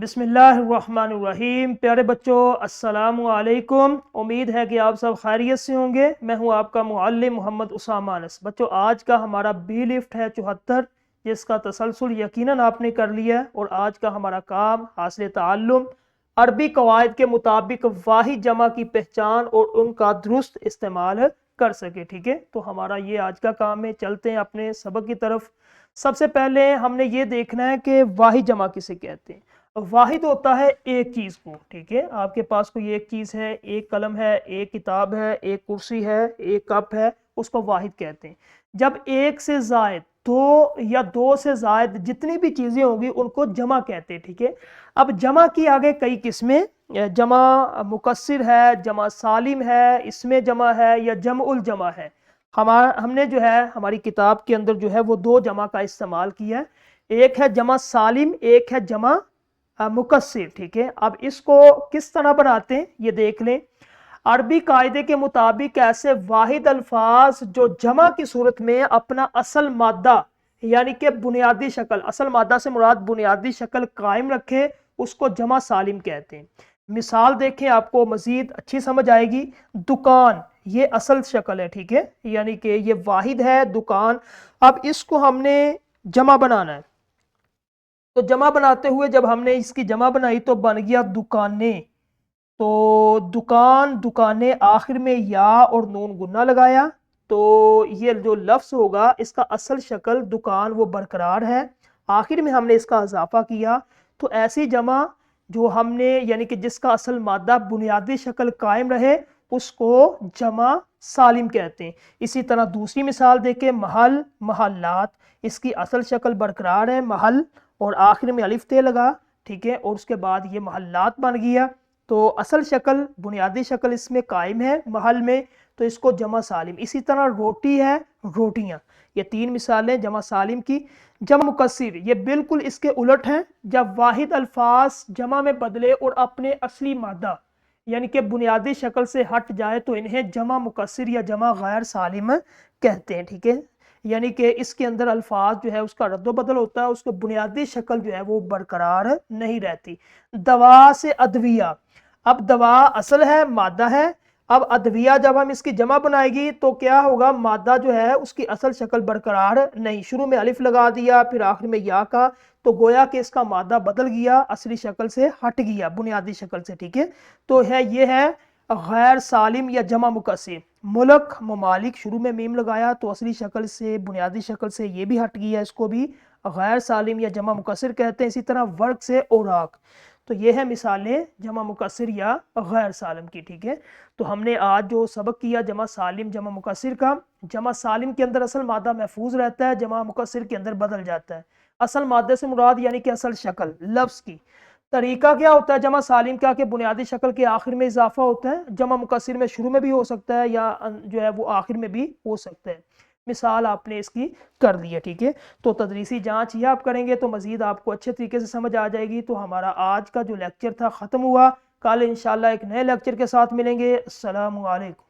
بسم اللہ الرحمن الرحیم۔ پیارے بچوں السلام علیکم۔ امید ہے کہ آپ سب خیریت سے ہوں گے۔ میں ہوں آپ کا معلم محمد اسامہ انس۔ بچوں آج کا ہمارا بی لفٹ ہے 74، جس کا تسلسل یقیناً آپ نے کر لیا ہے، اور آج کا ہمارا کام حاصل تعلم عربی قواعد کے مطابق واحد جمع کی پہچان اور ان کا درست استعمال کر سکے۔ ٹھیک ہے، تو ہمارا یہ آج کا کام ہے۔ چلتے ہیں اپنے سبق کی طرف۔ سب سے پہلے ہم نے یہ دیکھنا ہے کہ واحد جمع کسے کہتے ہیں۔ واحد ہوتا ہے ایک چیز کو، ٹھیک ہے، آپ کے پاس کوئی ایک چیز ہے، ایک قلم ہے، ایک کتاب ہے، ایک کرسی ہے، ایک کپ ہے، اس کو واحد کہتے ہیں۔ جب ایک سے زائد دو یا دو سے زائد جتنی بھی چیزیں ہوں گی ان کو جمع کہتے ہیں۔ ٹھیک ہے، اب جمع کی آگے کئی قسمیں، جمع مکسر ہے، جمع سالم ہے، اسم جمع ہے، یا جمع الجمع ہے۔ ہم نے جو ہے ہماری کتاب کے اندر جو ہے وہ دو جمع کا استعمال کیا ہے، ایک ہے جمع سالم، ایک ہے جمع مکسر۔ ٹھیک ہے، اب اس کو کس طرح بناتے ہیں یہ دیکھ لیں۔ عربی قاعدے کے مطابق ایسے واحد الفاظ جو جمع کی صورت میں اپنا اصل مادہ یعنی کہ بنیادی شکل، اصل مادہ سے مراد بنیادی شکل قائم رکھے، اس کو جمع سالم کہتے ہیں۔ مثال دیکھیں، آپ کو مزید اچھی سمجھ آئے گی۔ دکان، یہ اصل شکل ہے، ٹھیک ہے، یعنی کہ یہ واحد ہے دکان۔ اب اس کو ہم نے جمع بنانا ہے، تو جمع بناتے ہوئے جب ہم نے اس کی جمع بنائی تو بن گیا دکانیں۔ تو دکان، دکانیں، آخر میں یا اور نون گنا لگایا، تو یہ جو لفظ ہوگا اس کا اصل شکل دکان وہ برقرار ہے، آخر میں ہم نے اس کا اضافہ کیا، تو ایسی جمع جو ہم نے یعنی کہ جس کا اصل مادہ بنیادی شکل قائم رہے اس کو جمع سالم کہتے ہیں۔ اسی طرح دوسری مثال دیکھیں، محل، محلات، اس کی اصل شکل برقرار ہے محل، اور آخر میں الف تے لگا، ٹھیک ہے، اور اس کے بعد یہ محلات بن گیا، تو اصل شکل بنیادی شکل اس میں قائم ہے محل میں، تو اس کو جمع سالم۔ اسی طرح روٹی ہے، روٹیاں، یہ تین مثالیں جمع سالم کی۔ جمع مکسر یہ بالکل اس کے الٹ ہیں، جب واحد الفاظ جمع میں بدلے اور اپنے اصلی مادہ یعنی کہ بنیادی شکل سے ہٹ جائے تو انہیں جمع مکسر یا جمع غیر سالم کہتے ہیں۔ ٹھیک ہے، یعنی کہ اس کے اندر الفاظ جو ہے اس کا رد و بدل ہوتا ہے، اس کو بنیادی شکل جو ہے وہ برقرار نہیں رہتی۔ دوا سے ادویہ، اب دوا اصل ہے، مادہ ہے، اب ادویہ جب ہم اس کی جمع بنائے گی تو کیا ہوگا، مادہ جو ہے اس کی اصل شکل برقرار نہیں، شروع میں الف لگا دیا پھر آخر میں یا کا، تو گویا کہ اس کا مادہ بدل گیا، اصلی شکل سے ہٹ گیا بنیادی شکل سے۔ ٹھیک ہے، تو یہ ہے غیر سالم یا جمع مکسر۔ ملک، ممالک، شروع میں میم لگایا تو اصلی شکل سے بنیادی شکل سے یہ بھی ہٹ گیا، اس کو بھی غیر سالم یا جمع مکسر کہتے ہیں۔ اسی طرح ورق سے اوراق، تو یہ ہے مثالیں جمع مکسر یا غیر سالم کی۔ ٹھیک ہے، تو ہم نے آج جو سبق کیا جمع سالم جمع مکسر کا، جمع سالم کے اندر اصل مادہ محفوظ رہتا ہے، جمع مکسر کے اندر بدل جاتا ہے۔ اصل مادے سے مراد یعنی کہ اصل شکل لفظ کی۔ طریقہ کیا ہوتا ہے جمع سالم کا، کہ بنیادی شکل کے آخر میں اضافہ ہوتا ہے، جمع مکسر میں شروع میں بھی ہو سکتا ہے یا جو ہے وہ آخر میں بھی ہو سکتا ہے۔ مثال آپ نے اس کی کر دی ہے، ٹھیک ہے، تو تدریسی جانچ یہ آپ کریں گے تو مزید آپ کو اچھے طریقے سے سمجھ آ جائے گی۔ تو ہمارا آج کا جو لیکچر تھا ختم ہوا، کل انشاءاللہ ایک نئے لیکچر کے ساتھ ملیں گے۔ السلام علیکم۔